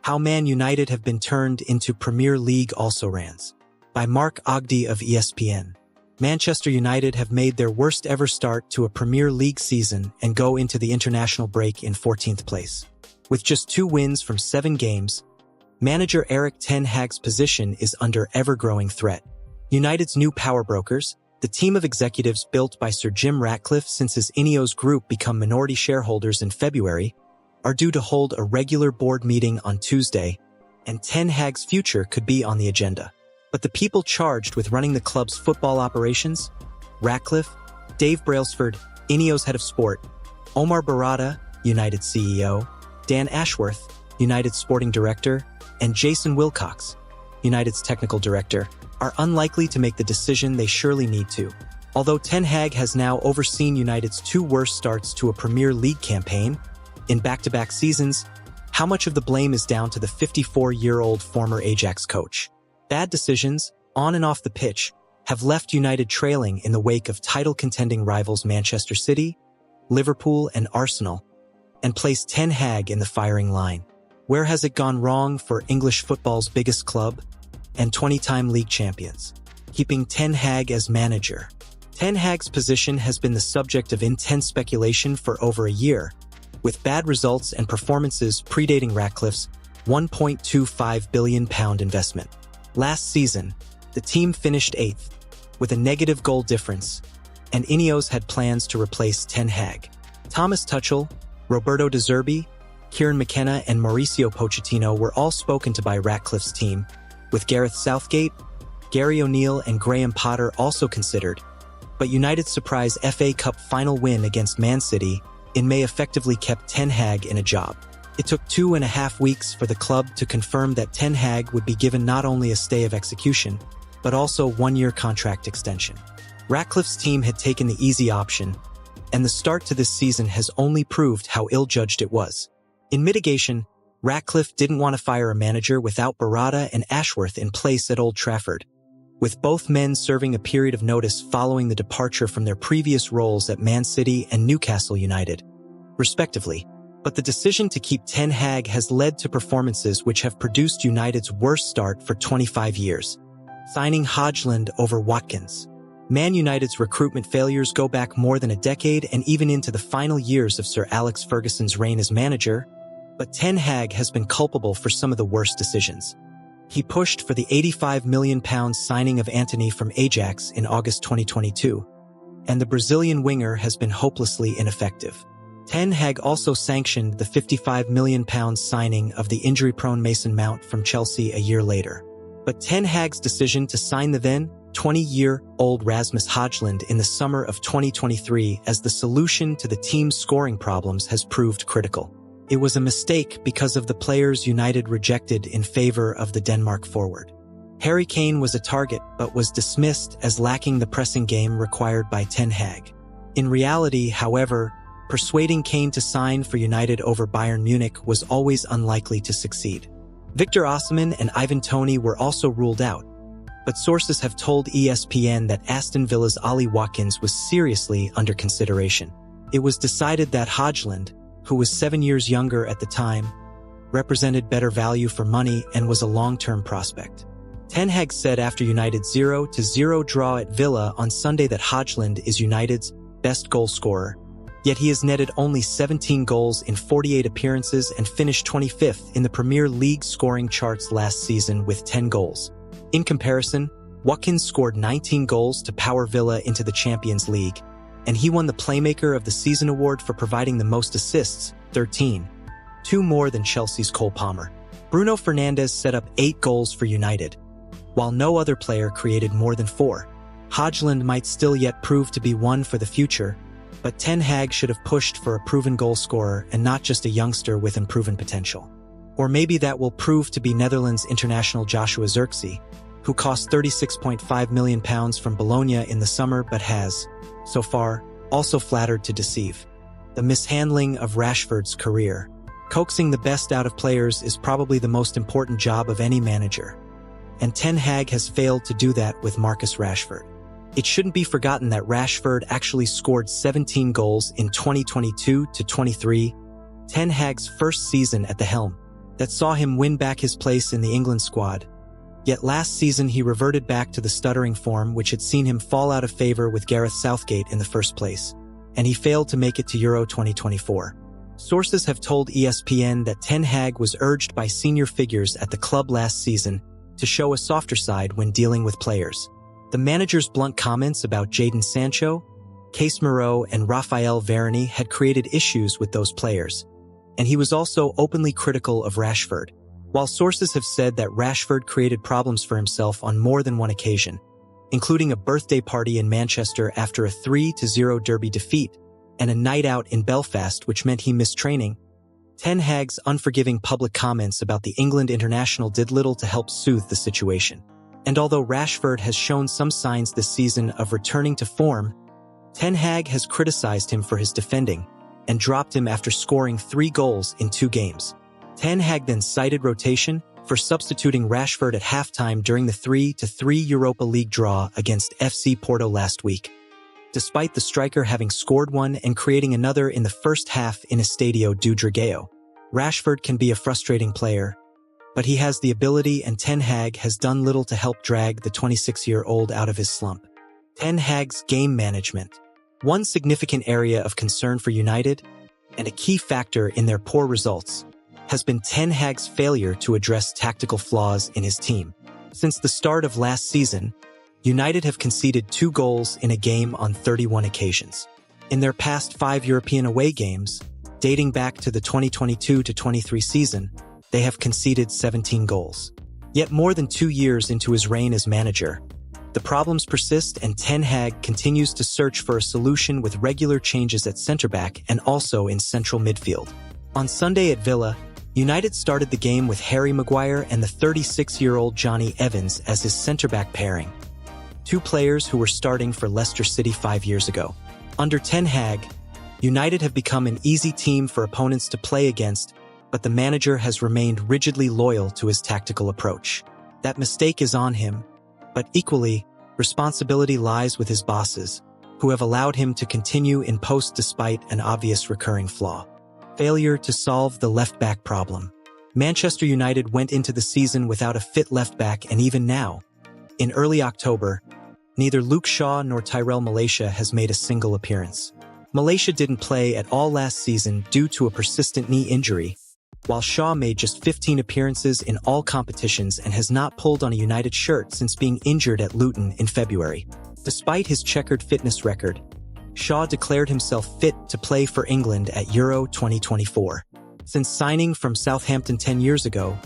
How Man United Have Been Turned into Premier League Also-Rans. By Mark Ogden of ESPN. Manchester United have made their worst ever start to a Premier League season and go into the international break in 14th place. With just 2 wins from 7 games, manager Erik ten Hag's position is under ever-growing threat. United's new power brokers, the team of executives built by Sir Jim Ratcliffe since his Ineos group become minority shareholders in February, are due to hold a regular board meeting on Tuesday, and Ten Hag's future could be on the agenda. But the people charged with running the club's football operations? Ratcliffe, Dave Brailsford, Ineos head of sport, Omar Barada, United CEO, Dan Ashworth, United sporting director, and Jason Wilcox, United's technical director, are unlikely to make the decision they surely need to. Although Ten Hag has now overseen United's 2 worst starts to a Premier League campaign in back-to-back seasons, how much of the blame is down to the 54-year-old former Ajax coach? Bad decisions, on and off the pitch, have left United trailing in the wake of title-contending rivals Manchester City, Liverpool, and Arsenal, and placed Ten Hag in the firing line. Where has it gone wrong for English football's biggest club and 20-time league champions? Keeping Ten Hag as manager. Ten Hag's position has been the subject of intense speculation for over a year, with bad results and performances predating Ratcliffe's £1.25 billion investment. Last season, the team finished 8th, with a negative goal difference, and Ineos had plans to replace Ten Hag. Thomas Tuchel, Roberto De Zerbi, Kieran McKenna, and Mauricio Pochettino were all spoken to by Ratcliffe's team, with Gareth Southgate, Gary O'Neill, and Graham Potter also considered, but United's surprise FA Cup final win against Man City in May effectively kept Ten Hag in a job. It took 2.5 weeks for the club to confirm that Ten Hag would be given not only a stay of execution, but also a 1-year contract extension. Ratcliffe's team had taken the easy option, and the start to this season has only proved how ill-judged it was. In mitigation, Ratcliffe didn't want to fire a manager without Barada and Ashworth in place at Old Trafford, with both men serving a period of notice following the departure from their previous roles at Man City and Newcastle United, respectively. But the decision to keep Ten Hag has led to performances which have produced United's worst start for 25 years. Signing Højlund over Watkins. Man United's recruitment failures go back more than a decade and even into the final years of Sir Alex Ferguson's reign as manager, but Ten Hag has been culpable for some of the worst decisions. He pushed for the £85 million signing of Antony from Ajax in August 2022, and the Brazilian winger has been hopelessly ineffective. Ten Hag also sanctioned the £55 million signing of the injury-prone Mason Mount from Chelsea a year later. But Ten Hag's decision to sign the then 20-year-old Rasmus Højlund in the summer of 2023 as the solution to the team's scoring problems has proved critical. It was a mistake because of the players United rejected in favor of the Denmark forward. Harry Kane was a target but was dismissed as lacking the pressing game required by Ten Hag. In reality, however, persuading Kane to sign for United over Bayern Munich was always unlikely to succeed. Victor Osimhen and Ivan Toney were also ruled out, but sources have told ESPN that Aston Villa's Ollie Watkins was seriously under consideration. It was decided that Højlund, who was 7 years younger at the time, represented better value for money and was a long-term prospect. Ten Hag said after United's 0-0 draw at Villa on Sunday that Højlund is United's best goal scorer, yet he has netted only 17 goals in 48 appearances and finished 25th in the Premier League scoring charts last season with 10 goals. In comparison, Watkins scored 19 goals to power Villa into the Champions League, and he won the Playmaker of the Season award for providing the most assists, 13, 2 more than Chelsea's Cole Palmer. Bruno Fernandes set up 8 goals for United, while no other player created more than 4. Højlund might still yet prove to be one for the future, but Ten Hag should have pushed for a proven goal scorer and not just a youngster with unproven potential. Or maybe that will prove to be Netherlands international Joshua Zirkzee, who cost £36.5 million from Bologna in the summer but has, so far, also flattered to deceive. The mishandling of Rashford's career. Coaxing the best out of players is probably the most important job of any manager, and Ten Hag has failed to do that with Marcus Rashford. It shouldn't be forgotten that Rashford actually scored 17 goals in 2022-23, Ten Hag's first season at the helm. that saw him win back his place in the England squad. Yet last season he reverted back to the stuttering form which had seen him fall out of favor with Gareth Southgate in the first place, and he failed to make it to Euro 2024. Sources have told ESPN that Ten Hag was urged by senior figures at the club last season to show a softer side when dealing with players. The manager's blunt comments about Jadon Sancho, Casemiro, and Raphael Varane had created issues with those players, and he was also openly critical of Rashford. While sources have said that Rashford created problems for himself on more than one occasion, including a birthday party in Manchester after a 3-0 derby defeat and a night out in Belfast which meant he missed training, Ten Hag's unforgiving public comments about the England international did little to help soothe the situation. And although Rashford has shown some signs this season of returning to form, Ten Hag has criticized him for his defending and dropped him after scoring 3 goals in 2 games. Ten Hag then cited rotation for substituting Rashford at halftime during the 3-3 Europa League draw against FC Porto last week. Despite the striker having scored one and creating another in the first half in Estadio do Dragão, Rashford can be a frustrating player, but he has the ability and Ten Hag has done little to help drag the 26-year-old out of his slump. Ten Hag's game management. One significant area of concern for United, and a key factor in their poor results, has been Ten Hag's failure to address tactical flaws in his team. Since the start of last season, United have conceded 2 goals in a game on 31 occasions. In their past 5 European away games, dating back to the 2022-23 season, they have conceded 17 goals. Yet more than 2 years into his reign as manager, the problems persist and Ten Hag continues to search for a solution with regular changes at centre-back and also in central midfield. On Sunday at Villa, United started the game with Harry Maguire and the 36-year-old Johnny Evans as his centre-back pairing, 2 players who were starting for Leicester City 5 years ago. Under Ten Hag, United have become an easy team for opponents to play against, but the manager has remained rigidly loyal to his tactical approach. That mistake is on him, but equally, responsibility lies with his bosses, who have allowed him to continue in post despite an obvious recurring flaw. Failure to solve the left-back problem. Manchester United went into the season without a fit left-back, and even now, in early October, neither Luke Shaw nor Tyrell Malacia has made a single appearance. Malacia didn't play at all last season due to a persistent knee injury, while Shaw made just 15 appearances in all competitions and has not pulled on a United shirt since being injured at Luton in February. Despite his checkered fitness record, Shaw declared himself fit to play for England at Euro 2024. Since signing from Southampton 10 years ago,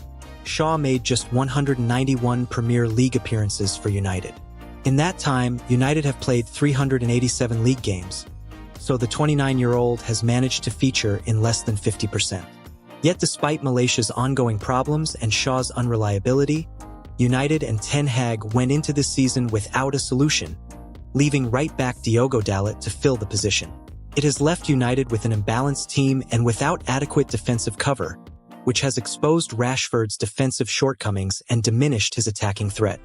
Shaw made just 191 Premier League appearances for United. In that time, United have played 387 league games, so the 29-year-old has managed to feature in less than 50%. Yet despite Malacia's ongoing problems and Shaw's unreliability, United and Ten Hag went into this season without a solution, leaving right-back Diogo Dalot to fill the position. It has left United with an imbalanced team and without adequate defensive cover, which has exposed Rashford's defensive shortcomings and diminished his attacking threat.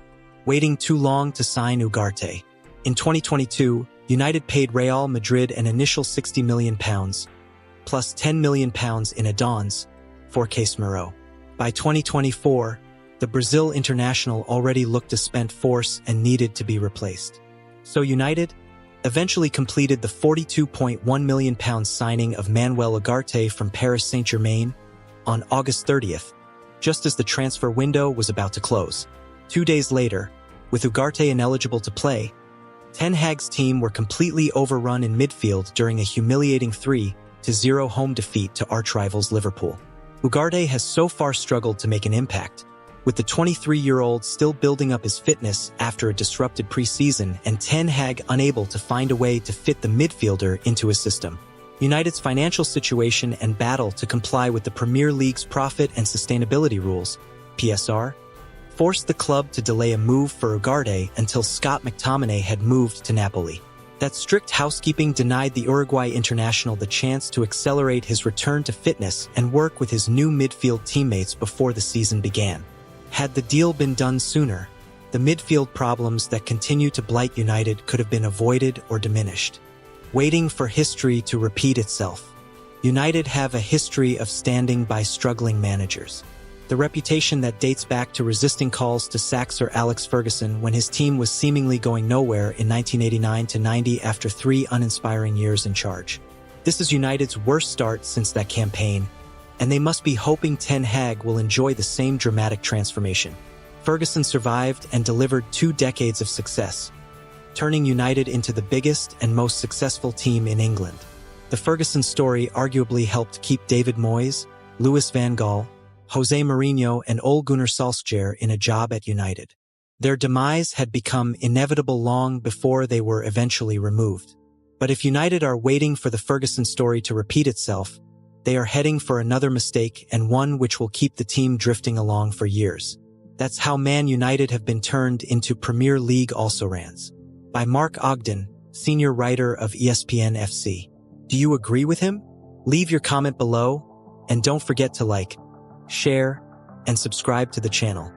Waiting too long to sign Ugarte. In 2022, United paid Real Madrid an initial £60 million, plus £10 million in add-ons, for Casemiro. By 2024, the Brazil international already looked a spent force and needed to be replaced. So United eventually completed the £42.1 million signing of Manuel Ugarte from Paris Saint-Germain on August 30th, just as the transfer window was about to close. 2 days later, with Ugarte ineligible to play, Ten Hag's team were completely overrun in midfield during a humiliating 3-0 home defeat to arch-rivals Liverpool. Ugarte has so far struggled to make an impact, with the 23-year-old still building up his fitness after a disrupted preseason and Ten Hag unable to find a way to fit the midfielder into his system. United's financial situation and battle to comply with the Premier League's profit and sustainability rules, PSR, forced the club to delay a move for Ugarte until Scott McTominay had moved to Napoli. That strict housekeeping denied the Uruguay international the chance to accelerate his return to fitness and work with his new midfield teammates before the season began. Had the deal been done sooner, the midfield problems that continue to blight United could have been avoided or diminished. Waiting for history to repeat itself. United have a history of standing by struggling managers. the reputation that dates back to resisting calls to sack Sir Alex Ferguson when his team was seemingly going nowhere in 1989-90 after 3 uninspiring years in charge. This is United's worst start since that campaign, and they must be hoping Ten Hag will enjoy the same dramatic transformation. Ferguson survived and delivered 2 decades of success, turning United into the biggest and most successful team in England. The Ferguson story arguably helped keep David Moyes, Louis van Gaal, Jose Mourinho and Ole Gunnar Solskjaer in a job at United. Their demise had become inevitable long before they were eventually removed. But if United are waiting for the Ferguson story to repeat itself, they are heading for another mistake and one which will keep the team drifting along for years. That's how Man United have been turned into Premier League also-rans. By Mark Ogden, senior writer of ESPN FC. Do you agree with him? Leave your comment below, and don't forget to like, share, and subscribe to the channel.